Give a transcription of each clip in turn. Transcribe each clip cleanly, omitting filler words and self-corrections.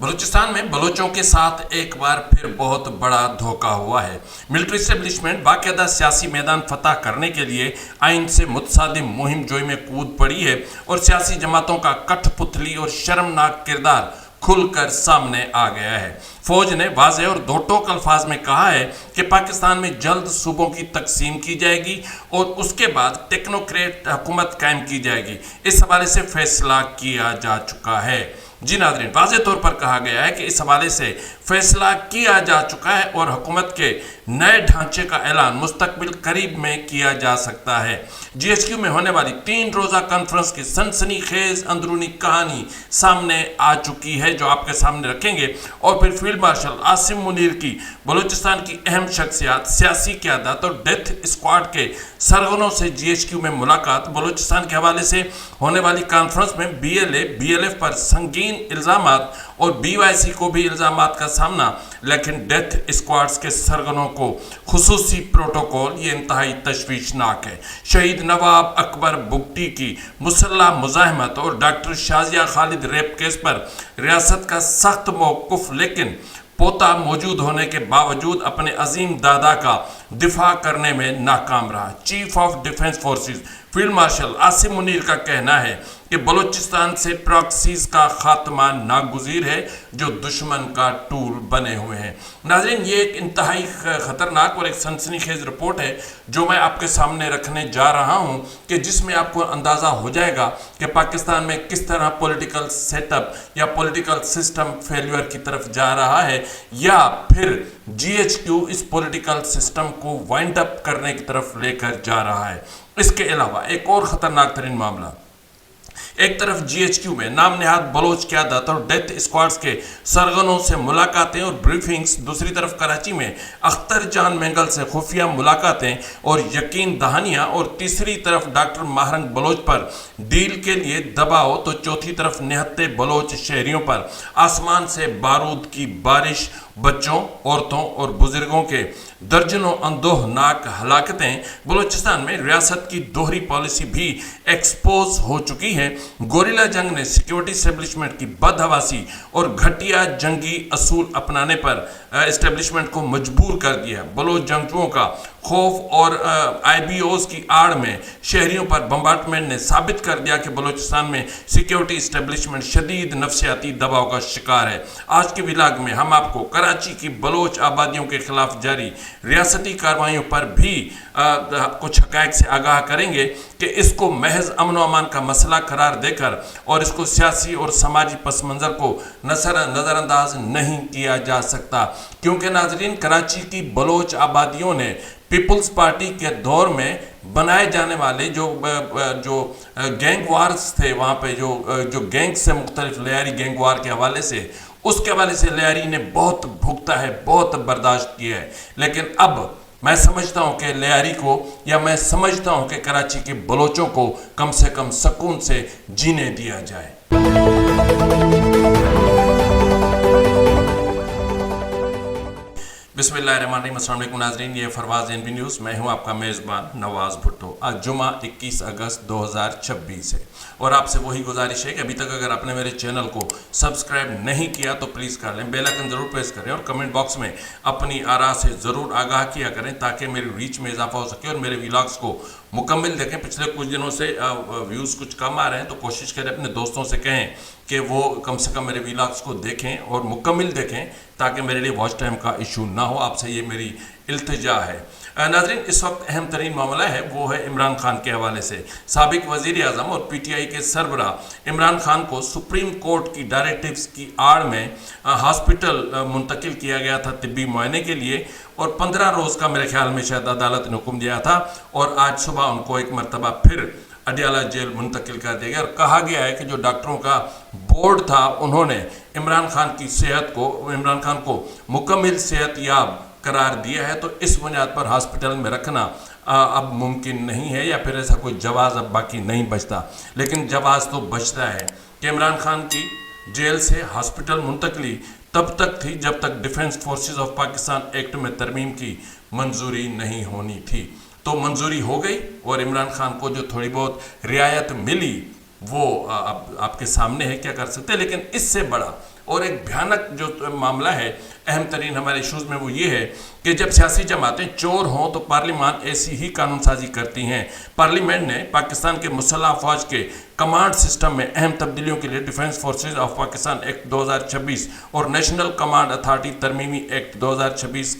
बलूचिस्तान में बलोचों के साथ एक बार फिर बहुत बड़ा धोखा हुआ है। मिलिट्री एस्टेब्लिशमेंट बाकायदा सियासी मैदान फतह करने के लिए आइन से मुतसादिम मुहिम जोई में कूद पड़ी है और सियासी जमातों का कठपुतली और शर्मनाक किरदार खुलकर सामने आ गया है। फौज ने वाज़ेह और दो टोक अल्फाज में कहा है कि पाकिस्तान में जल्द सूबों की तकसीम की जाएगी और उसके बाद टेक्नोक्रेट हुकूमत कायम की जाएगी। इस हवाले से फैसला किया जा चुका है। जी नाज़रीन, वाज़ेह तौर पर कहा गया है कि इस हवाले से फैसला किया जा चुका है और हुकूमत के नए ढांचे का ऐलान मुस्तकबिल करीब में किया जा सकता है। GHQ में होने वाली 3 रोज़ा कॉन्फ्रेंस की सनसनीखेज अंदरूनी कहानी सामने आ चुकी है, जो आपके सामने रखेंगे। और फिर फील्ड मार्शल आसिम मुनीर की बलूचिस्तान की अहम शख्सियात, सियासी क़यादत और डेथ स्क्वाड के सरगनों से GHQ में मुलाकात, बलूचिस्तान के हवाले से होने वाली कॉन्फ्रेंस में BLF पर संगीन इल्ज़ामात और BYC को भी इल्ज़ामात का सामना, लेकिन डेथ स्क्वाड्स के सरगनों को खुसूसी प्रोटोकॉल, ये इंतहाई तशवीशनाक है। शहीद नवाब अकबर बुगटी की मुसल्लह मुज़ाहमत और doctor Shazia Khalid rape case पर रियासत का सख्त मौक़िफ़, लेकिन पोता मौजूद होने के बावजूद अपने अजीम दादा का दिफा करने में नाकाम रहा। Chief of defence forces field marshal Asim Munir का कहना है कि बलूचिस्तान से प्रॉक्सीज का खात्मा नागुज़ीर है जो दुश्मन का टूल बने हुए हैं। नाज़रीन, ये एक इंतहाई ख़तरनाक और एक सनसनीखेज रिपोर्ट है जो मैं आपके सामने रखने जा रहा हूं, कि जिसमें आपको अंदाज़ा हो जाएगा कि पाकिस्तान में किस तरह पॉलिटिकल सेटअप या पॉलिटिकल सिस्टम फेल्यूर की तरफ जा रहा है, या फिर GHQ इस पॉलिटिकल सिस्टम को वाइंड अप करने की तरफ लेकर जा रहा है। इसके अलावा एक और ख़तरनाक तरीन मामला, एक तरफ GHQ में नाम नेहाद बलोच क़यादत और डेथ स्क्वाड्स के सरगनों से मुलाकातें और ब्रीफिंग्स, दूसरी तरफ कराची में अख्तर जान मेंगल से खुफिया मुलाकातें और यकीन दहानियाँ, और तीसरी तरफ डॉक्टर महरंग बलोच पर डील के लिए दबाव, तो चौथी तरफ निहत्ते बलोच शहरियों पर आसमान से बारूद की बारिश, बच्चों, औरतों और बुजुर्गों के दर्जनों अंदोहनाक हलाकतें। बलूचिस्तान में रियासत की दोहरी पॉलिसी भी एक्सपोज हो चुकी है। गोरिल्ला जंग ने सिक्योरिटी एस्टेब्लिशमेंट की बदहवासी और घटिया जंगी असूल अपनाने पर एस्टेब्लिशमेंट को मजबूर कर दिया। बलोच जंगजुओं का खौफ और IBOs की आड़ में शहरियों पर बम्बार्टमेंट ने साबित कर दिया कि बलूचिस्तान में सिक्योरिटी एस्टेब्लिशमेंट शदीद नफसियाती दबाव का शिकार है। आज के व्लॉग में हम आपको कराची की बलोच आबादियों के खिलाफ जारी रियासती कार्रवाइयों पर भी कुछ हक़ाइक़ से आगाह करेंगे कि इसको महज अमन व अमान का मसला करार देकर और इसको सियासी और समाजी पस मंज़र को नज़रअंदाज नहीं किया जा सकता, क्योंकि नाज़रीन, कराची की बलोच आबादियों ने पीपल्स पार्टी के दौर में बनाए जाने वाले जो गैंग वार्स थे, वहाँ पे जो गैंग से मुख्तलिफ लियारी गैंग वार के हवाले से, उसके हवाले से लियारी ने बहुत भुगता है, बहुत बर्दाश्त किया है। लेकिन अब मैं समझता हूँ कि लियारी को, या मैं समझता हूँ कि कराची के बलोचों को कम से कम सुकून से जीने दिया जाए। बिस्मिल्लाहिर्रहमानिर्रहीम, अस्सलाम वालेकुम नाज़रीन, ये फरवाज़ NB न्यूज़, मैं हूँ आपका मेज़बान नवाज़ भुट्टो। आज जुमा 21 अगस्त 2026 है और आपसे वही गुजारिश है कि अभी तक अगर आपने मेरे चैनल को सब्सक्राइब नहीं किया तो प्लीज़ कर लें, बेल आइकन ज़रूर प्रेस करें और कमेंट बॉक्स में अपनी आरा से ज़रूर आगाह किया करें ताकि मेरी रीच में इजाफा हो सके और मेरे व्लॉग्स को मुकम्मल देखें। पिछले कुछ दिनों से व्यूज़ कुछ कम आ रहे हैं, तो कोशिश करें अपने दोस्तों से कहें कि वो कम से कम मेरे व्लॉग्स को देखें और मुकम्मल देखें ताकि मेरे लिए वॉच टाइम का इशू ना हो। आपसे ये मेरी इल्तिजा है। नाज़रीन, इस वक्त अहम तरीन मामला है वो है इमरान खान के हवाले से। साबिक वज़ीर आज़म और PTI के सरबराह इमरान खान को सुप्रीम कोर्ट की डायरेक्टिव्स की आड़ में हॉस्पिटल मुंतकिल किया गया था तिब्बी मुआयने के लिए, और 15 रोज़ का मेरे ख्याल में शायद अदालत ने हुक्म दिया था, और आज सुबह उनको एक मरतबा फिर अडियाला जेल मुंतकिल कर दिया गया। और कहा गया है कि जो डॉक्टरों का बोर्ड था उन्होंने इमरान खान को मुकम्मल सेहत याब करार दिया है, तो इस बुनियाद पर हॉस्पिटल में रखना अब मुमकिन नहीं है, या फिर ऐसा कोई जवाज़ अब बाकी नहीं बचता। लेकिन जवाज़ तो बचता है कि इमरान खान की जेल से हॉस्पिटल मुंतकली तब तक थी जब तक defence forces of Pakistan act में तरमीम की मंजूरी नहीं होनी थी। तो मंजूरी हो गई और इमरान खान को जो थोड़ी बहुत रियायत मिली वो आपके सामने है, क्या कर सकते हैं। लेकिन इससे बड़ा اور ایک بھیانک جو معاملہ ہے اہم ترین ہمارے ایشوز میں وہ یہ ہے کہ جب سیاسی جماعتیں چور ہوں تو پارلیمان ایسی ہی قانون سازی کرتی ہیں۔ پارلیمنٹ نے پاکستان کے مسلح افواج کے کمانڈ سسٹم میں اہم تبدیلیوں کے لیے defence forces of Pakistan act 2026 اور نیشنل کمانڈ اتھارٹی ترمیمی ایکٹ 2026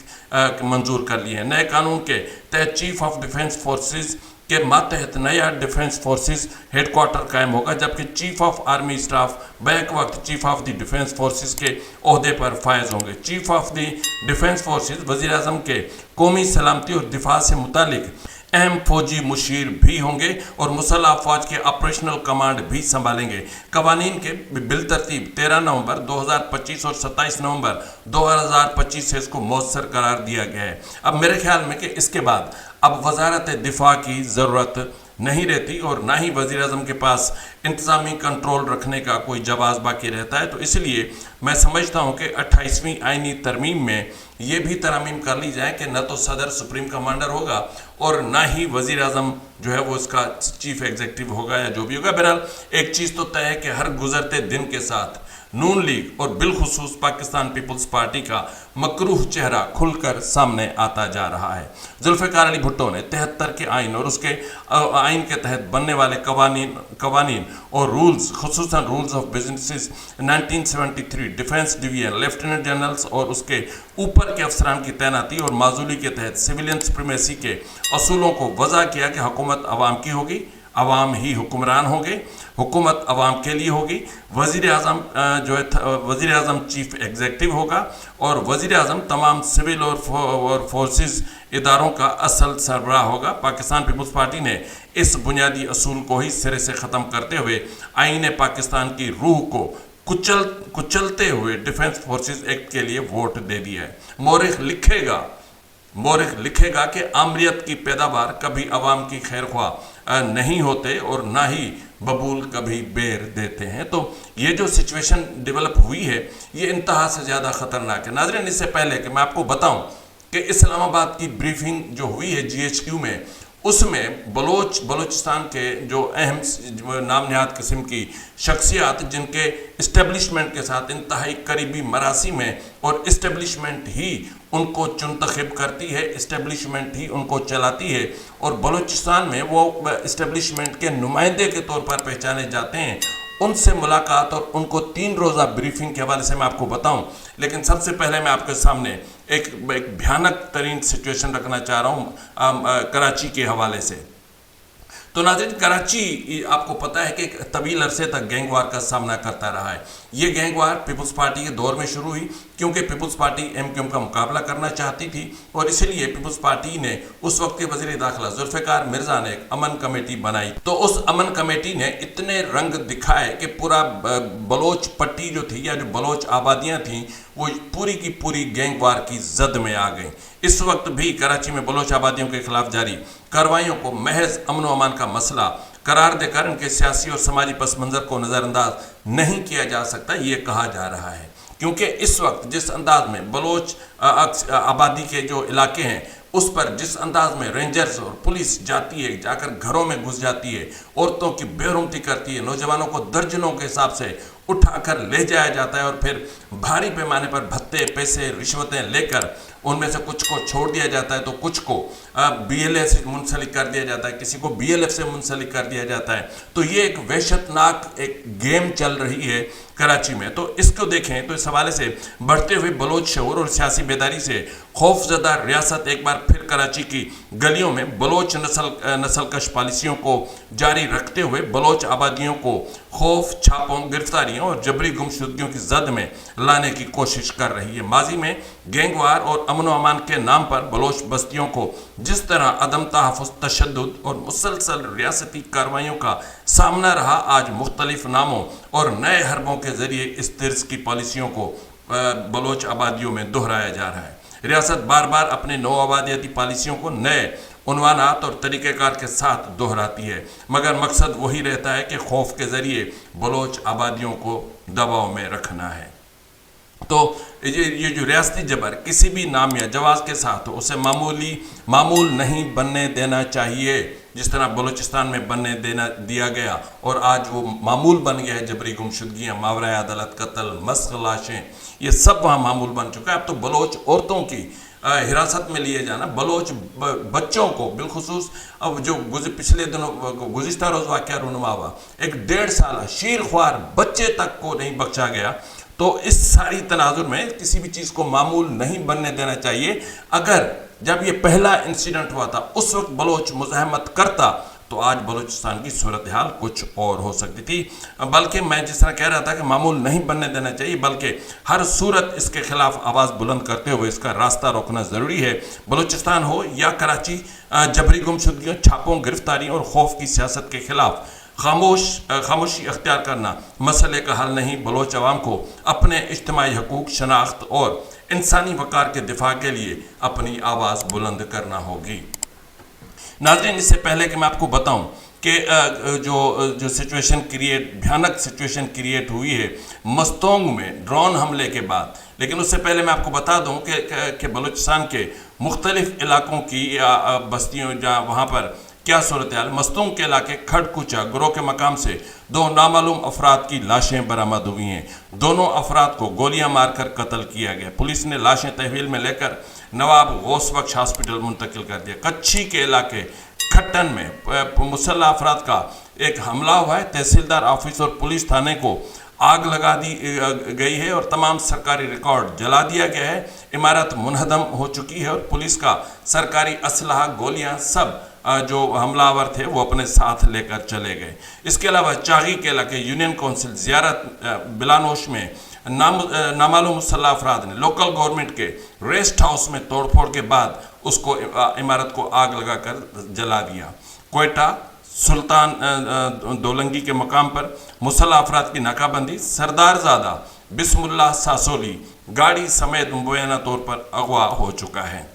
منظور کر لیے ہیں۔ نئے قانون کے تحت چیف آف ڈیفنس فورسز کے ماتحت نیا ڈیفنس فورسز ہیڈ کوارٹر قائم ہوگا، جبکہ چیف آف آرمی اسٹاف بیک وقت chief of the defence forces کے عہدے پر فائز ہوں گے۔ Chief of the defence forces وزیر اعظم کے قومی سلامتی اور دفاع سے متعلق اہم فوجی مشیر بھی ہوں گے اور مسلح افواج کے آپریشنل کمانڈ بھی سنبھالیں گے۔ قوانین کے بالترتیب 13 نومبر 2025 اور 27 نومبر 2025 سے اس کو مؤثر قرار دیا گیا ہے۔ اب میرے خیال میں کہ اس کے بعد اب وزارت دفاع کی ضرورت نہیں رہتی اور نہ ہی وزیر اعظم کے پاس انتظامی کنٹرول رکھنے کا کوئی جواز باقی رہتا ہے۔ تو اس لیے میں سمجھتا ہوں کہ 28ویں آئینی ترمیم میں یہ بھی ترامیم کر لی جائے کہ نہ تو صدر سپریم کمانڈر ہوگا اور نہ ہی وزیر اعظم جو ہے وہ اس کا چیف ایگزیکٹو ہوگا یا جو بھی ہوگا۔ بہرحال ایک چیز تو طے ہے کہ ہر گزرتے دن کے ساتھ نون لیگ اور بالخصوص پاکستان پیپلز پارٹی کا مکروہ چہرہ کھل کر سامنے آتا جا رہا ہے۔ ذوالفقار علی بھٹو نے 73 کے آئین اور اس کے آئین کے تحت بننے والے قوانین اور رولز، خصوصاً rules of businesses 1973 defence division, lieutenant generals اور اس کے اوپر کے افسران کی تعیناتی اور معزولی کے تحت سویلین سپریمیسی کے اصولوں کو وضع کیا کہ حکومت عوام کی ہوگی، عوام ہی حکمران ہوں گے، حکومت عوام کے لیے ہوگی، وزیر اعظم جو ہے وزیر اعظم چیف ایگزیکٹو ہوگا اور وزیر اعظم تمام سول اور فورسز اداروں کا اصل سربراہ ہوگا۔ پاکستان پیپلز پارٹی نے اس بنیادی اصول کو ہی سرے سے ختم کرتے ہوئے آئین پاکستان کی روح کو کچلتے ہوئے ڈیفنس فورسز ایکٹ کے لیے ووٹ دے دیا ہے۔ مورخ لکھے گا کہ آمریت کی پیداوار کبھی عوام کی خیر خواہ نہیں ہوتے اور نہ ہی ببول کبھی بیر دیتے ہیں۔ تو یہ جو سچویشن ڈیولپ ہوئی ہے یہ انتہا سے زیادہ خطرناک ہے۔ ناظرین، اس سے پہلے کہ میں آپ کو بتاؤں کہ اسلام آباد کی بریفنگ جو ہوئی ہے GHQ میں، اس میں بلوچستان کے جو اہم نام نہاد قسم کی شخصیات جن کے اسٹیبلشمنٹ کے ساتھ انتہائی قریبی مراسم ہیں اور اسٹیبلشمنٹ ہی ان کو منتخب کرتی ہے، اسٹیبلشمنٹ ہی ان کو چلاتی ہے اور بلوچستان میں وہ اسٹیبلشمنٹ کے نمائندے کے طور پر پہچانے جاتے ہیں، ان سے ملاقات اور ان کو 3 روزہ بریفنگ کے حوالے سے میں آپ کو بتاؤں۔ لیکن سب سے پہلے میں آپ کے سامنے ایک بھیانک ترین سچویشن رکھنا چاہ رہا ہوں کراچی کے حوالے سے۔ تو ناظرین، کراچی آپ کو پتہ ہے کہ ایک طویل عرصے تک گینگ وار کا سامنا کرتا رہا ہے۔ یہ گینگ وار پیپلز پارٹی کے دور میں شروع ہوئی کیونکہ پیپلز پارٹی MQM کا مقابلہ کرنا چاہتی تھی اور اسی لیے پیپلز پارٹی نے اس وقت کے وزیر داخلہ ذوالفقار مرزا نے ایک امن کمیٹی بنائی۔ تو اس امن کمیٹی نے اتنے رنگ دکھائے کہ پورا بلوچ پٹی جو تھی یا جو بلوچ آبادیاں تھیں وہ پوری کی پوری گینگ وار کی زد میں آ گئیں۔ اس وقت بھی کراچی میں بلوچ آبادیوں کے خلاف جاری کارروائیوں کو محض امن و امان کا مسئلہ قرار دے کر ان کے سیاسی اور سماجی پس منظر کو نظر انداز نہیں کیا جا سکتا، یہ کہا جا رہا ہے۔ کیونکہ اس وقت جس انداز میں بلوچ آبادی کے جو علاقے ہیں اس پر جس انداز میں رینجرز اور پولیس جاتی ہے، جا کر گھروں میں گھس جاتی ہے، عورتوں کی بے حرمتی کرتی ہے، نوجوانوں کو درجنوں کے حساب سے اٹھا کر لے جایا جاتا ہے اور پھر بھاری پیمانے پر بھتے، پیسے، رشوتیں لے کر ان میں سے کچھ کو چھوڑ دیا جاتا ہے تو کچھ کو BLA سے منسلک کر دیا جاتا ہے، کسی کو BLF سے منسلک کر دیا جاتا ہے۔ تو یہ ایک وحشتناک ایک گیم چل رہی ہے کراچی میں۔ تو اس کو دیکھیں تو اس حوالے سے بڑھتے ہوئے بلوچ شعور اور سیاسی بیداری سے خوف زدہ ریاست ایک بار پھر کراچی کی گلیوں میں بلوچ نسل کش پالیسیوں کو جاری رکھتے ہوئے بلوچ آبادیوں کو خوف، چھاپوں، گرفتاریوں اور جبری گمشدگیوں کی زد میں لانے کی کوشش کر رہی ہے۔ ماضی میں گینگ وار اور امن و امان کے نام پر بلوچ بستیوں کو جس طرح عدم تحفظ، تشدد اور مسلسل ریاستی کارروائیوں کا سامنا رہا، آج مختلف ناموں اور نئے حربوں کے ذریعے اس طرز کی پالیسیوں کو بلوچ آبادیوں میں دہرایا جا رہا ہے۔ ریاست بار بار اپنے نو آبادیاتی پالیسیوں کو نئے عنوانات اور طریقہ کار کے ساتھ دہراتی ہے، مگر مقصد وہی رہتا ہے کہ خوف کے ذریعے بلوچ آبادیوں کو دباؤ میں رکھنا ہے۔ تو یہ جو ریاستی جبر کسی بھی نام یا جواز کے ساتھ اسے معمول نہیں بننے دینا چاہیے۔ जिस तरह बलूचिस्तान में बनने दिया गया और आज वो मामूल बन गया है, जबरी गुमशुदगियाँ, मावराए अदालत कत्ल, मस्ख लाशें, ये सब वहाँ मामूल बन चुका है। अब तो बलोच औरतों की हिरासत में लिए जाना, बलोच बच्चों को बिलखुसूस, अब जो पिछले दिनों गुज़िश्ता रोज़ वाक़या रूनुमा हुआ, एक 1.5 साल शीरख्वार बच्चे तक को नहीं बख्शा गया। तो इस सारी तनाजुर में किसी भी चीज़ को मामूल नहीं बनने देना चाहिए। अगर जब ये पहला इंसिडेंट हुआ था उस वक्त बलोच मुज़ाहमत करता तो आज बलूचिस्तान की सूरत हाल कुछ और हो सकती थी। बल्कि मैं जिस तरह कह रहा था कि मामूल नहीं बनने देना चाहिए, बल्कि हर सूरत इसके खिलाफ आवाज़ बुलंद करते हुए इसका रास्ता रोकना ज़रूरी है। बलूचिस्तान हो या कराची, जबरी गुमशुदगियों, छापों, गिरफ्तारी और खौफ की सियासत के खिलाफ खामोशी अख्तियार करना मसले का हल नहीं। बलोच अवाम को अपने इज्तिमाई हकूक़, शनाख्त और इंसानी वक़ार के दिफा के लिए अपनी आवाज़ बुलंद करना होगी। नाज़रीन, इससे पहले कि मैं आपको बताऊं कि जो सिचुएशन भयानक सिचुएशन क्रिएट हुई है मस्तोंग में ड्रोन हमले के बाद, लेकिन उससे पहले मैं आपको बता दूं कि बलूचिस्तान के मुख्तलिफ इलाकों की या बस्तियों जहाँ वहाँ पर क्या सूरत हाल। मस्तोंग के इलाके खड़कुचा गिरोह के मकाम से 2 नामालूम अफराद की लाशें बरामद हुई हैं। दोनों अफराद को गोलियां मारकर कत्ल किया गया। पुलिस ने लाशें तहवील में लेकर नवाब गौस बख्श हॉस्पिटल मुंतकिल कर दिया। कच्छी के इलाके खट्टन में मुसल्लह अफराद का एक हमला हुआ है। तहसीलदार ऑफिस और पुलिस थाने को आग लगा दी गई है और तमाम सरकारी रिकॉर्ड जला दिया गया है। इमारत मुनहदम हो चुकी है और पुलिस का सरकारी असलहा, गोलियां सब जो हमलावर थे वो अपने साथ लेकर चले गए। इसके अलावा चागी के इलाके यूनियन काउंसिल ज़ियारत बिलानोश में नामालूम मुसल्लह अफराद ने लोकल गवर्नमेंट के रेस्ट हाउस में तोड़फोड़ के बाद उसको इमारत को आग लगाकर जला दिया। कोयटा सुल्तान दोलंगी के मकाम पर मुसल्लह अफराद की नाकाबंदी। सरदारजादा बिस्मुल्लाह सासोली गाड़ी समेत मुबैना तौर पर अगवा हो चुका है।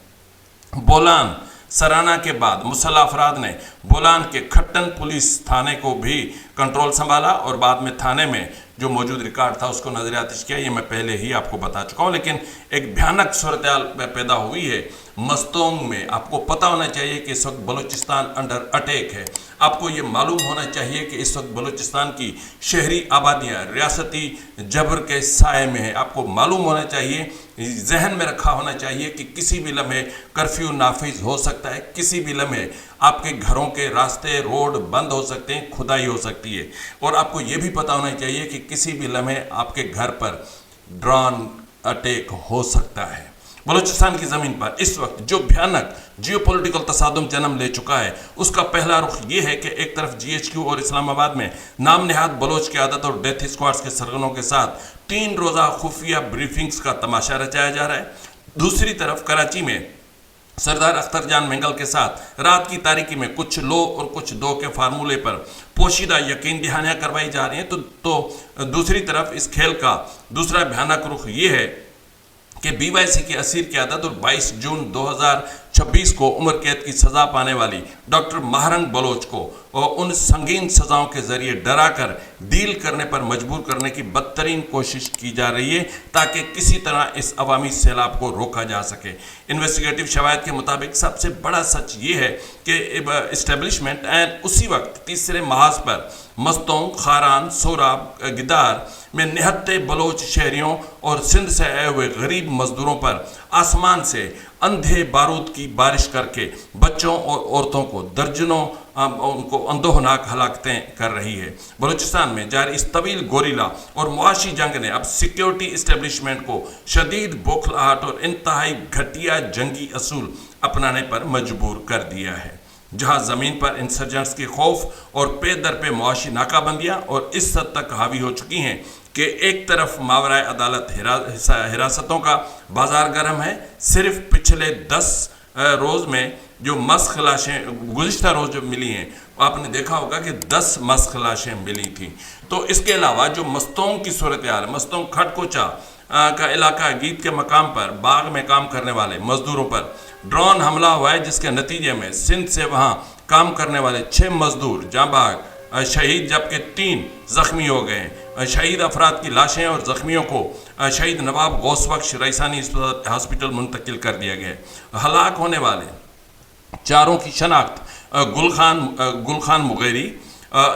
बोलान सराना के बाद मुसल्लह अफराद ने बोलान के खट्टन पुलिस थाने को भी कंट्रोल संभाला और बाद में थाने में जो मौजूद रिकॉर्ड था उसको नजरियातिश किया। ये मैं पहले ही आपको बता चुका हूँ, लेकिन एक भयानक सूरत हाल पैदा हुई है मस्तोंग में। आपको पता होना चाहिए कि इस वक्त बलूचिस्तान अंडर अटैक है। आपको ये मालूम होना चाहिए कि इस वक्त बलूचिस्तान की शहरी आबादियाँ रियासती जबर के साए में है। आपको मालूम होना चाहिए, जहन में रखा होना चाहिए कि किसी भी लम्हे कर्फ्यू नाफिज हो सकता है, किसी भी लम्हे आपके घरों के रास्ते रोड बंद हो सकते हैं, खुदाई हो सकती है। और आपको ये भी पता होना चाहिए कि किसी भी लम्हे आपके घर पर ड्रोन अटैक हो सकता है। बलूचिस्तान की ज़मीन पर इस वक्त जो भयानक जियोपॉलिटिकल तसादुम जन्म ले चुका है उसका पहला रुख ये है कि एक तरफ GHQ और इस्लामाबाद में नाम नहाद बलोच की आदत और डेथ स्क्वाड्स के सरगनों के साथ 3 रोज़ा खुफिया ब्रीफिंग्स का तमाशा रचाया जा रहा है। दूसरी तरफ कराची में सरदार अख्तर जान मेंगल के साथ रात की तारीकी में कुछ लो और कुछ दो के फार्मूले पर पोशीदा यकीन दहानियाँ करवाई जा रही हैं। तो दूसरी तरफ इस खेल का दूसरा भयानक रुख ये है कि BYC की असीर क़यादत और 22 जून 2026 को उम्र कैद की सज़ा पाने वाली डॉक्टर महरंग बलोच को और उन संगीन सज़ाओं के ज़रिए डरा कर डील करने पर मजबूर करने की बदतरीन कोशिश की जा रही है ताकि किसी तरह इस अवामी सैलाब को रोका जा सके। इन्वेस्टिगेटिव शवाहिद के मुताबिक सबसे बड़ा सच ये है कि इस्टेब्लिशमेंट एंड उसी वक्त तीसरे महाज पर मस्तोंग, खारान, सोराब, गिदार में निहत्ते बलोच शहरियों और सिंध से आए हुए गरीब मजदूरों पर आसमान से अंधे बारूद की बारिश करके बच्चों और औरतों को दर्जनों उनको अंदोहनाक हलाकतें कर रही है। बलूचिस्तान में जारी इस तवील गोरिला और मुआशी जंग ने अब सिक्योरिटी इस्टेब्लिशमेंट को शदीद बौखलाहट और इंतहाई घटिया जंगी असूल अपनाने पर मजबूर कर दिया है। जहां ज़मीन पर इंसर्जेंट्स के खौफ और पे दर पे मुआशी नाकाबंदियाँ और इस हद तक हावी हो चुकी हैं कि एक तरफ मावराए अदालत हिरासतों का बाजार गर्म है। सिर्फ पिछले 10 रोज़ में जो मस्ख लाशें गुज़िश्ता रोज़ जो मिली हैं आपने देखा होगा कि 10 मस्ख लाशें मिली थी। तो इसके अलावा जो मस्तोंग की सूरत हाल है, मस्तोंग खड़कोचा का इलाका गीत के मकाम पर बाग में काम करने वाले मजदूरों पर ड्रोन हमला हुआ है जिसके नतीजे में सिंध से वहां काम करने वाले 6 मजदूर जांबाग शहीद जबकि 3 जख्मी हो गए। शहीद अफराद की लाशें और जख्मियों को शहीद नवाब गौस बख्श रईसानी हॉस्पिटल मुंतकिल कर दिया गया। हलाक होने वाले चारों की शनाख्त गुल खान मुगेरी,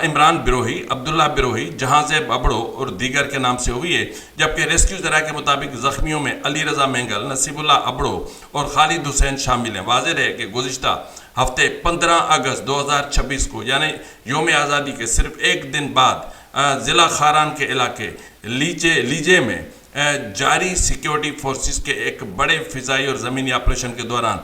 इमरान बिरोही, अब्दुल्ला बिरोही, जहांजेब अबड़ो और दीगर के नाम से हुई है। जबकि रेस्क्यू जरा के मुताबिक जख्मियों में अली रजा मेंगल, नसीबुल्ला अबड़ो और खालिद हुसैन शामिल हैं। वाज़ेह है कि गुज़िश्ता हफ्ते 15 अगस्त 2026 को यानी योम आज़ादी के सिर्फ एक दिन बाद ज़िला खारान के इलाके लीजे में जारी सिक्योरिटी फोर्सेस के एक बड़े फ़िज़ाई और ज़मीनी ऑपरेशन के दौरान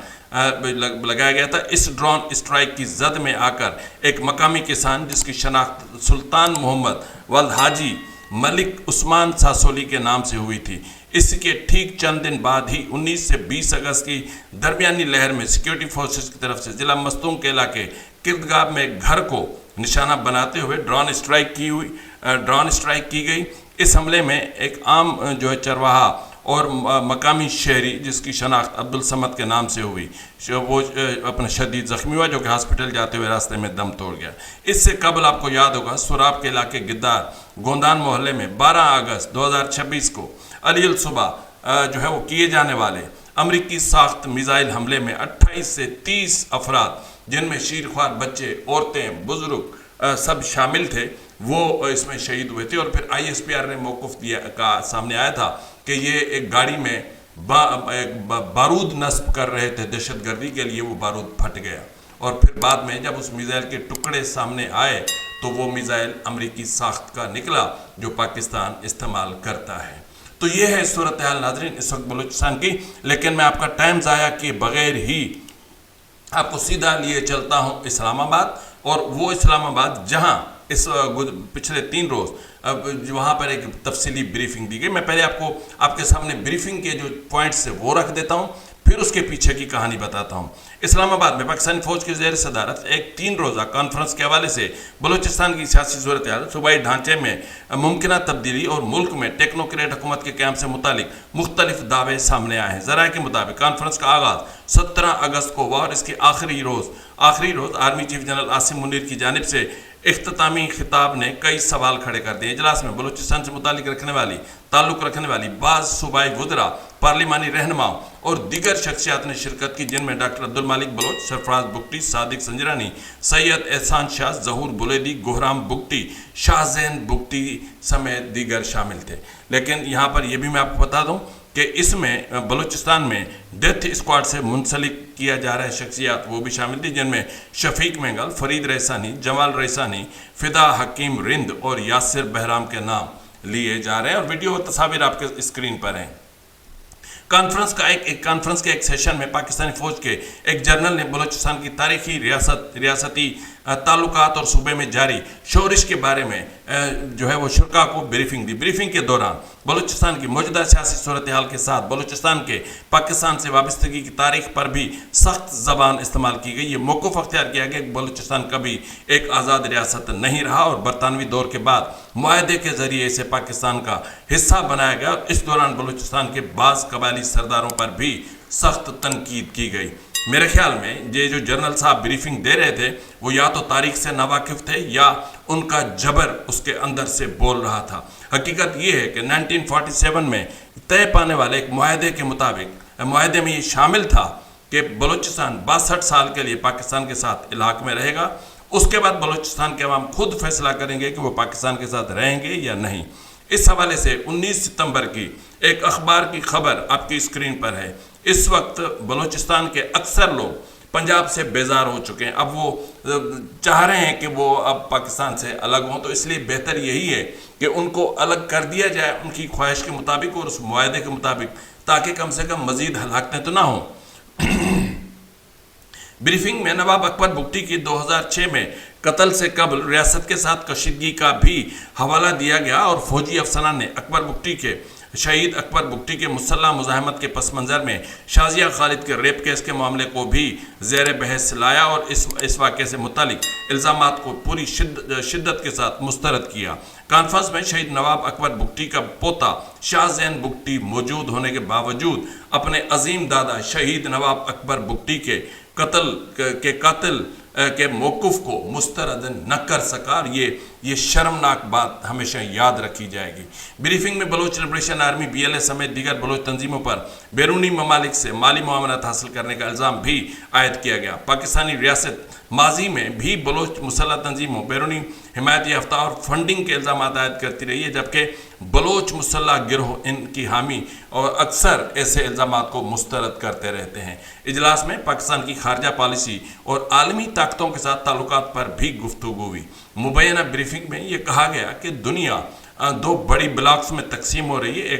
लगाया गया था। इस ड्रोन स्ट्राइक की जद में आकर एक मकामी किसान जिसकी शनाख्त सुल्तान मोहम्मद वल्द हाजी मलिक उस्मान सासोली के नाम से हुई थी, इसके ठीक चंद दिन बाद ही 19 से 20 अगस्त की दरमियानी लहर में सिक्योरिटी फोर्सेस की तरफ से ज़िला मस्तूम के इलाके किर्दगाह में घर को निशाना बनाते हुए ड्रोन स्ट्राइक की गई। इस हमले में एक आम जो है चरवाहा और मकामी शहरी जिसकी शनाख्त अब्दुल समद के नाम से हुई, वो अपने शदीद ज़ख्मी हुआ जो कि हॉस्पिटल जाते हुए रास्ते में दम तोड़ गया। इससे कबल आपको याद होगा सुराब के इलाके गिद्दार गोंदान मोहल्ले में 12 अगस्त 2026 को अलील सुबह जो है वो किए जाने वाले अमरीकी साख्त मिसाइल हमले में 28 से 30 अफराद जिनमें शीरख्वार बच्चे, औरतें, बुजुर्ग सब शामिल थे, वो इसमें शहीद हुए थे। और फिर ISPR ने मौक़िफ़ दिया का सामने आया था कि ये एक गाड़ी में बारूद नस्ब कर रहे थे दहशतगर्दी के लिए, वो बारूद फट गया और फिर बाद में जब उस मिसाइल के टुकड़े सामने आए तो वो मिसाइल अमरीकी साख्त का निकला जो पाकिस्तान इस्तेमाल करता है। तो ये है सूरत हाल नाज़रीन इस वक्त बलूचिस्तान की। लेकिन मैं आपका टाइम ज़ाया किए बगैर ही आपको सीधा लिए चलता हूँ इस्लामाबाद, और वो इस्लामाबाद जहाँ इस पिछले 3 रोज़ वहाँ पर एक तफसीली ब्रीफिंग दी गई। मैं पहले आपके सामने ब्रीफिंग के जो पॉइंट्स है वो रख देता हूँ, फिर उसके पीछे की कहानी बताता हूँ। इस्लामाबाद में पाकिस्तानी फ़ौज की ज़ेर सदारत एक 3 रोज़ा कॉन्फ्रेंस के हवाले से बलूचिस्तान की सियासी सूरत हाल, सूबाई ढांचे में मुमकिन तब्दीली और मुल्क में टेक्नोक्रेट हुकूमत के क़याम से मुतालिक मुख्तलिफ दावे सामने आए हैं। ज़राए के मुताबिक कॉन्फ्रेंस का आगाज़ 17 अगस्त को हुआ और इसके आखिरी रोज़ army chief general Asim Munir की जानिब से इख्तितामी खिताब ने कई सवाल खड़े कर दिए। इजलास में बलूचिस्तान से ताल्लुक़ रखने वाली बाज़ सूबाई वुज़रा, पार्लिमानी रहनुमाओं और दीगर शख्सियात ने शिरकत की, जिनमें डॉक्टर अब्दुल मालिक बलोच, सरफराज बुगटी, सादिक संजरानी, सैयद एहसान शाह, ज़हूर बुलेदी, गोहराम बुगटी, शाहजैन बुगटी समेत दीगर शामिल थे। लेकिन यहाँ पर यह भी मैं आपको बता दूँ कि इसमें बलूचिस्तान में डेथ स्क्वाड से मुंसलिक किया जा रहा है शख्सियात वो भी शामिल थी, जिनमें शफीक मेंगल, फरीद रईसानी, जमाल रईसानी, फ़िदा हकीम रिंद और यासिर बहराम के नाम लिए जा रहे हैं। और वीडियो और तस्वीर आपके स्क्रीन पर हैं। कॉन्फ्रेंस के एक सेशन में पाकिस्तानी फ़ौज के एक जनरल ने बलूचिस्तान की तारीखी रियासती ताल्लुकात और सूबे में जारी शोरिश के बारे में जो है वो शुरा को ब्रीफिंग दी। ब्रीफिंग के दौरान बलूचिस्तान की मौजूदा सियासी सूरत हाल के साथ बलूचिस्तान के पाकिस्तान से वाबस्तगी की तारीख पर भी सख्त ज़बान इस्तेमाल की गई। ये मौक़िफ़ अख्तियार किया गया कि बलूचिस्तान कभी एक आज़ाद रियासत नहीं रहा और बरतानवी दौर के बाद मुआहदे के ज़रिए इसे पाकिस्तान का हिस्सा बनाया गया। इस दौरान बलूचिस्तान के बाज़ कबायली सरदारों पर भी सख्त तनकीद की गई। मेरे ख्याल में ये जो जनरल साहब ब्रीफिंग दे रहे थे वो या तो तारीख से नावाकिफ़ थे या उनका जबर उसके अंदर से बोल रहा था। हकीकत ये है कि 1947 में तय पाने वाले एक मुआहदे के मुताबिक मुआहदे में ये शामिल था कि बलूचिस्तान 62 साल के लिए पाकिस्तान के साथ इलाक़ में रहेगा। उसके बाद बलूचिस्तान के अवाम खुद फैसला करेंगे कि वो पाकिस्तान के साथ रहेंगे या नहीं। इस हवाले से 19 सितंबर की एक अखबार की खबर आपकी स्क्रीन पर है। इस वक्त बलूचिस्तान के अक्सर लोग पंजाब से बेजार हो चुके हैं। अब वो चाह रहे हैं कि वो अब पाकिस्तान से अलग हों, तो इसलिए बेहतर यही है कि उनको अलग कर दिया जाए उनकी ख्वाहिश के मुताबिक और उस मुआहदे के मुताबिक, ताकि कम से कम मज़ीद हलाकतें तो ना हों। ब्रीफिंग में नवाब अकबर बुगटी की 2006 में कत्ल से कबल रियासत के साथ कशीदगी का भी हवाला दिया गया और फौजी अफसरान ने शहीद अकबर बुगटी के मुसल्लह मुज़ाहमत के पस मंज़र में शाज़िया खालिद के रेप केस के मामले को भी ज़ेर बहस लाया और इस वाक़े से मुतालिक इल्ज़ामात को पूरी शिद्दत के साथ मुस्तरद किया। कॉन्फ्रेंस में शहीद नवाब अकबर बुगटी का पोता शाहजैन बुगटी मौजूद होने के बावजूद अपने अजीम दादा शहीद नवाब अकबर बुगटी के कत्ल के मौक़िफ़ को मुस्तरद न कर सका। ये ये शर्मनाक बात हमेशा याद रखी जाएगी। ब्रीफिंग में बलोच लिबरेशन आर्मी BLA समेत दीगर बलोच तंजीमों पर बैरूनी ममालिक से माली मुआवनत हासिल करने का इल्ज़ाम भी आयद किया गया। पाकिस्तानी रियासत माजी में भी बलोच मुसल्लह तंजीमों बैरूनी हिमायत याफ्ता और फंडिंग के इल्ज़ाम आयद करती रही है, जबकि बलोच मुसल्लह गिरोह इनकी हामी और अक्सर ऐसे इल्ज़ाम को मुस्तरद करते रहते हैं। इजलास में पाकिस्तान की खारजा पॉलिसी और आलमी ताकतों के साथ ताल्लुकात पर भी गुफ्तगू हुई। मुबैना ब्रीफिंग में ये कहा गया कि दुनिया दो बड़ी ब्लॉक्स में तकसीम हो रही है,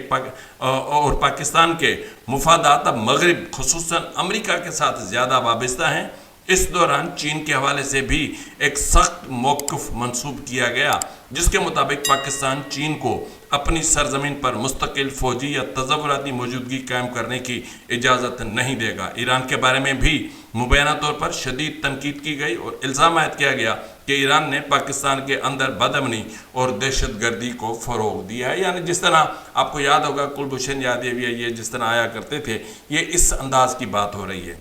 और पाकिस्तान के मुफादात अब मगरिब खुसूसन अमेरिका के साथ ज़्यादा वाबस्ता हैं। इस दौरान चीन के हवाले से भी एक सख्त मौक़िफ़ मंसूब किया गया, जिसके मुताबिक पाकिस्तान चीन को अपनी सरजमीन पर मुस्तकिल फ़ौजी या तज़व्वुराती मौजूदगी कायम करने की इजाज़त नहीं देगा। ईरान के बारे में भी मुबैना तौर पर शदीद तनकीद की गई और इल्ज़ाम आयद किया गया कि ईरान ने पाकिस्तान के अंदर बदअमनी और दहशतगर्दी को फ़रोग़ दिया है। यानी जिस तरह आपको याद होगा कुलभूषण यादव ये जिस तरह आया करते थे, ये इस अंदाज़ की बात हो रही है।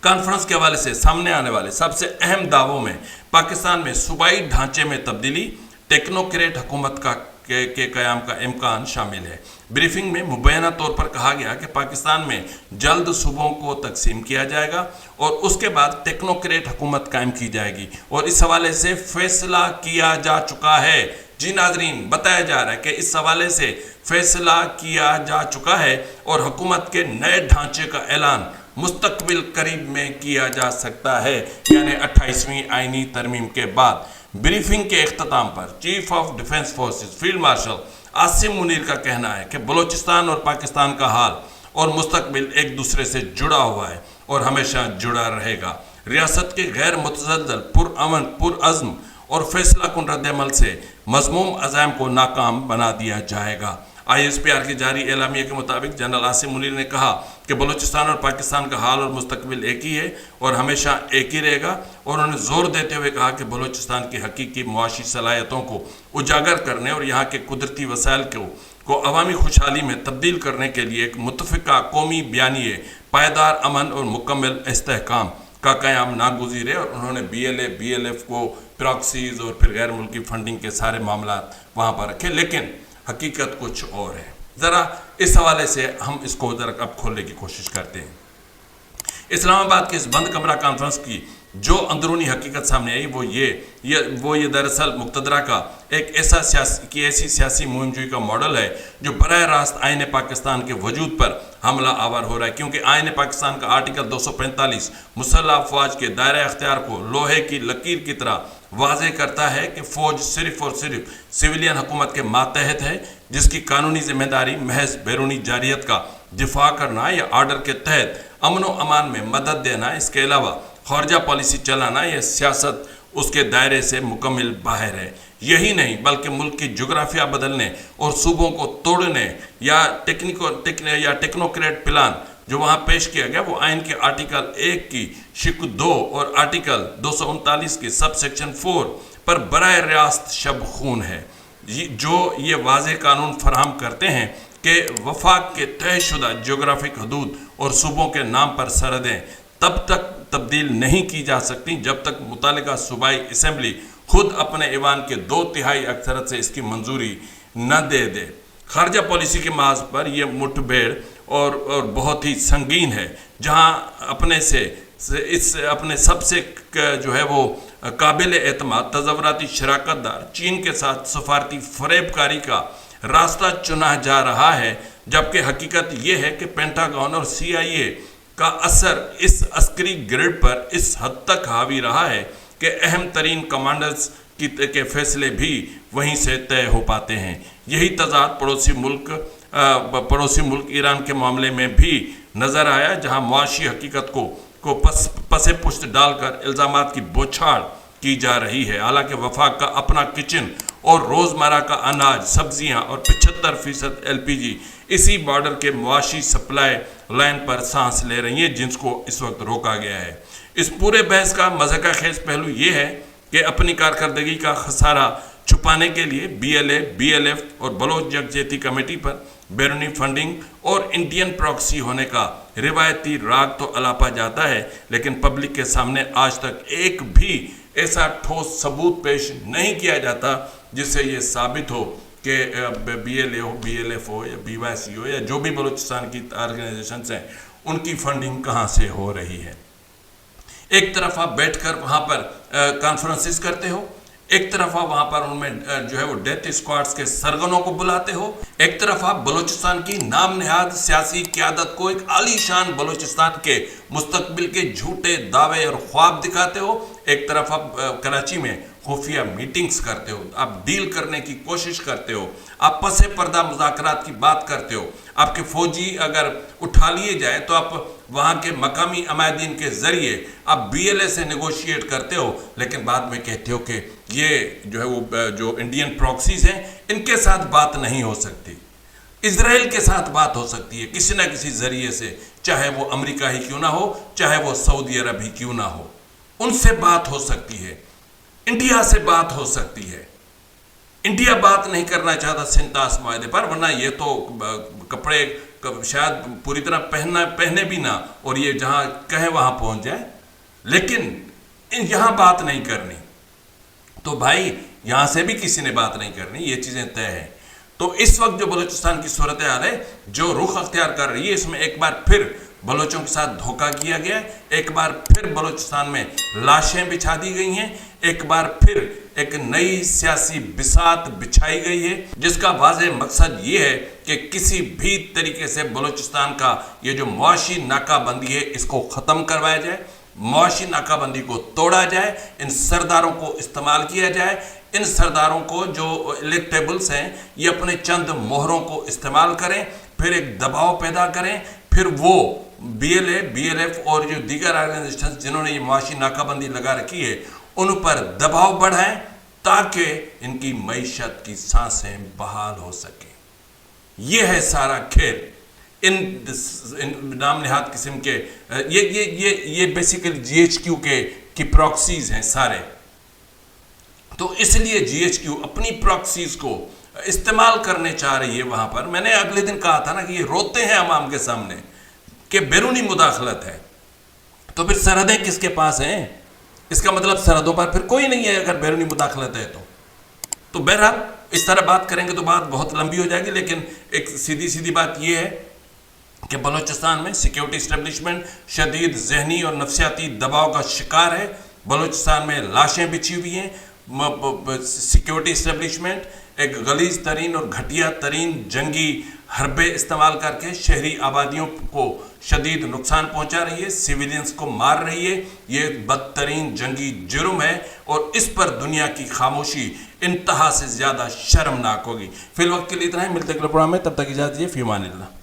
कॉन्फ्रेंस के हवाले से सामने आने वाले सबसे अहम दावों में पाकिस्तान में सूबाई ढांचे में तब्दीली, टेक्नोक्रेट हुकूमत के क़याम का इम्कान शामिल है। ब्रीफिंग में मुबैना तौर पर कहा गया कि पाकिस्तान में जल्द सूबों को तकसीम किया जाएगा और उसके बाद टेक्नोक्रेट हुकूमत कायम की जाएगी, और इस हवाले से फैसला किया जा चुका है। जी नाजरीन, बताया जा रहा है कि इस हवाले से फैसला किया जा चुका है और हुकूमत के नए ढांचे का ऐलान मुस्तकबिल करीब में किया जा सकता है, यानी 28वीं आईनी तरमीम के बाद। ब्रीफिंग के इख्तिताम पर chief of defence forces field marshal Asim Munir का कहना है कि बलूचिस्तान और पाकिस्तान का हाल और मुस्तकबिल एक दूसरे से जुड़ा हुआ है और हमेशा जुड़ा रहेगा। रियासत के गैर मुतज़लज़ल, पुरअमन, पुरअज़्म और फैसला कुन रद्द-ए-अमल से मज़मूम अज़ाइम को नाकाम बना दिया जाएगा। ISPR की जारी एलामिया के मुताबिक जनरल आसिम मुनीर ने कहा कि बलूचिस्तान और पाकिस्तान का हाल और मुस्तकबिल एक ही है और हमेशा एक ही रहेगा, और उन्होंने जोर देते हुए कहा कि बलूचिस्तान की हकीकी मुआशी सलाहियतों को उजागर करने और यहाँ के कुदरती वसाइल को अवामी खुशहाली में तब्दील करने के लिए एक मुतफ़िका कौमी बयानिए, पायदार अमन और मुकम्मल इस्तेहकाम का क़याम नागुज़ीर है। और उन्होंने BLA BLF को प्रॉक्सीज़ और फिर गैर मुल्की फंडिंग के सारे मामला वहाँ पर रखे, लेकिन हकीकत कुछ और है। ज़रा इस हवाले से हम इसको ज़रा अब खोलने की कोशिश करते हैं। इस्लामाबाद के इस बंद कमरा कॉन्फ्रेंस की जो अंदरूनी हकीकत सामने आई वो ये दरअसल मुक़्तदरा का एक ऐसी सियासी मुहिमजोई का मॉडल है जो बराह रास्त आईन पाकिस्तान के वजूद पर हमला आवर हो रहा है, क्योंकि आईन पाकिस्तान का आर्टिकल 245 मुसल्लह अफवाज के दायरे अख्तियार को लोहे की लकीर की तरह वाज़े करता है कि फ़ौज सिर्फ़ और सिर्फ सिविलियन हुकूमत के मातहत है, जिसकी कानूनी जिम्मेदारी महज बैरूनी जारियत का दिफा करना या आर्डर के तहत अमन व अमान में मदद देना, इसके अलावा खारजा पॉलिसी चलाना या सियासत उसके दायरे से मुकम्मल बाहर है। यही नहीं बल्कि मुल्क की जोग्राफिया बदलने और सूबों को तोड़ने या टेक्नोक्रेट प्लान जो वहाँ पेश किया गया वो आइन के आर्टिकल 1 की शिक 2 और आर्टिकल 239 के सब सेक्शन 4 पर बराह रास्त शब खून है, जो ये वाज़ेह कानून फराहम करते हैं कि वफाक के तयशुदा जोग्राफिक हदूद और सूबों के नाम पर सरहदें तब तक तब्दील नहीं की जा सकती जब तक मुतालिका सूबाई असम्बली खुद अपने ईवान के 2/3 अक्सरत से इसकी मंजूरी न दे। खारजा पॉलिसी के माज पर यह मुठभेड़ और बहुत ही संगीन है, जहां अपने सबसे जो है वो काबिल एतमाद तज़व्वुराती शराकतदार चीन के साथ सफारती फरेबकारी का रास्ता चुना जा रहा है, जबकि हकीकत यह है कि पेंटागन और CIA का असर इस अस्करी ग्रिड पर इस हद तक हावी रहा है कि अहम तरीन कमांडर्स के फैसले भी वहीं से तय हो पाते हैं। यही तजाद पड़ोसी मुल्क ईरान के मामले में भी नज़र आया, जहां मुआशी हकीकत को पसे पुश्त डालकर इल्ज़ामात की बौछार की जा रही है। हालांकि वफाक का अपना किचन और रोज़मर्रा का अनाज, सब्जियां और 75% LPG इसी बॉर्डर के मुआशी सप्लाई लाइन पर सांस ले रही है, जिसको इस वक्त रोका गया है। इस पूरे बहस का मज़ाक़ खेज़ पहलू ये है कि अपनी कारकर्दगी का खसारा छुपाने के लिए BLA BLF और बलोच यकजहती कमेटी पर बैरूनी फंडिंग और इंडियन प्रॉक्सी होने का रिवायती राग तो अलापा जाता है, लेकिन पब्लिक के सामने आज तक एक भी ایسا ٹھوس ثبوت پیش نہیں کیا جاتا جس سے یہ ثابت ہو کہ بی ایل اے ہو، بی ایل ایف ہو یا بی وائی سی ہو یا جو بھی بلوچستان کی آرگنائزیشنز ہیں ان کی فنڈنگ کہاں سے ہو رہی ہے۔ ایک طرف آپ بیٹھ کر وہاں پر کانفرنسز کرتے ہو، ایک طرف آپ وہاں پر ان میں جو ہے وہ ڈیتھ اسکواڈز کے سرگنوں کو بلاتے ہو، ایک طرف آپ بلوچستان کی نام نہاد سیاسی قیادت کو ایک عالی شان بلوچستان کے مستقبل کے جھوٹے دعوے اور خواب دکھاتے ہو، ایک طرف آپ کراچی میں خفیہ میٹنگز کرتے ہو، آپ ڈیل کرنے کی کوشش کرتے ہو، آپ پس پردہ مذاکرات کی بات کرتے ہو، آپ کے فوجی اگر اٹھا لیے جائے تو آپ وہاں کے مقامی عمائدین کے ذریعے آپ بی ایل اے سے نیگوشیٹ کرتے ہو، لیکن بعد میں کہتے ہو کہ یہ جو ہے وہ جو انڈین پراکسیز ہیں ان کے ساتھ بات نہیں ہو سکتی، اسرائیل کے ساتھ بات ہو سکتی ہے کسی نہ کسی ذریعے سے، چاہے وہ امریکہ ہی کیوں نہ ہو، چاہے وہ سعودی عرب ہی کیوں نہ ہو، ان سے بات ہو سکتی ہے، انڈیا سے بات ہو سکتی ہے۔ انڈیا بات نہیں کرنا چاہتا سنتاس معاہدے پر، ورنہ یہ تو کپڑے شاید پوری طرح پہنے بھی نہ اور یہ جہاں کہے وہاں پہنچ جائے، لیکن یہاں بات نہیں کرنی، تو بھائی یہاں سے بھی کسی نے بات نہیں کرنی، یہ چیزیں طے ہیں۔ تو اس وقت جو بلوچستان کی صورتحال ہے جو رخ اختیار کر رہی ہے، اس میں ایک بار پھر بلوچوں کے ساتھ دھوکہ کیا گیا ہے، ایک بار پھر بلوچستان میں لاشیں بچھا دی گئی ہیں، ایک بار پھر ایک نئی سیاسی بساط بچھائی گئی ہے جس کا واضح مقصد یہ ہے کہ کسی بھی طریقے سے بلوچستان کا یہ جو معاشی ناکہ بندی ہے اس کو ختم کروایا جائے، معاشی ناکہ بندی کو توڑا جائے، ان سرداروں کو استعمال کیا جائے، ان سرداروں کو جو الیکٹیبلز ہیں یہ اپنے چند مہروں کو استعمال کریں، پھر ایک دباؤ پیدا کریں، پھر وہ B L A, B L F اور جو دیگر آرگنائزیشنز جنہوں نے یہ معاشی ناکہ بندی لگا رکھی ہے ان پر دباؤ بڑھائیں تاکہ ان کی معیشت کی سانسیں بحال ہو سکیں۔ یہ ہے سارا کھیل ان نام نہاد قسم کے یہ بیسیکلی جی ایچ کیو کی پراکسیز ہیں سارے، تو اس لیے جی ایچ کیو اپنی پراکسیز کو استعمال کرنے چاہ رہی ہے وہاں پر۔ میں نے اگلے دن کہا تھا نا کہ یہ روتے ہیں عوام کے سامنے کہ بیرونی مداخلت ہے، تو پھر سرحدیں کس کے پاس ہیں؟ اس کا مطلب سرحدوں پر پھر کوئی نہیں ہے اگر بیرونی مداخلت ہے تو بہرحال اس طرح بات کریں گے تو بات بہت لمبی ہو جائے گی، لیکن ایک سیدھی بات یہ ہے کہ بلوچستان میں سیکیورٹی اسٹیبلشمنٹ شدید ذہنی اور نفسیاتی دباؤ کا شکار ہے، بلوچستان میں لاشیں بچھی ہوئی ہیں، سیکیورٹی اسٹیبلشمنٹ ایک غلیظ ترین اور گھٹیا ترین جنگی حربے استعمال کر کے شہری آبادیوں کو شدید نقصان پہنچا رہی ہے، سیویلینز کو مار رہی ہے، یہ بدترین جنگی جرم ہے اور اس پر دنیا کی خاموشی انتہا سے زیادہ شرمناک ہوگی۔ فی الوقت کے لیے اتنا ہی، ملتے ہیں اگلے پروگرام میں، تب تک اجازت دیجیے، فی امان اللہ۔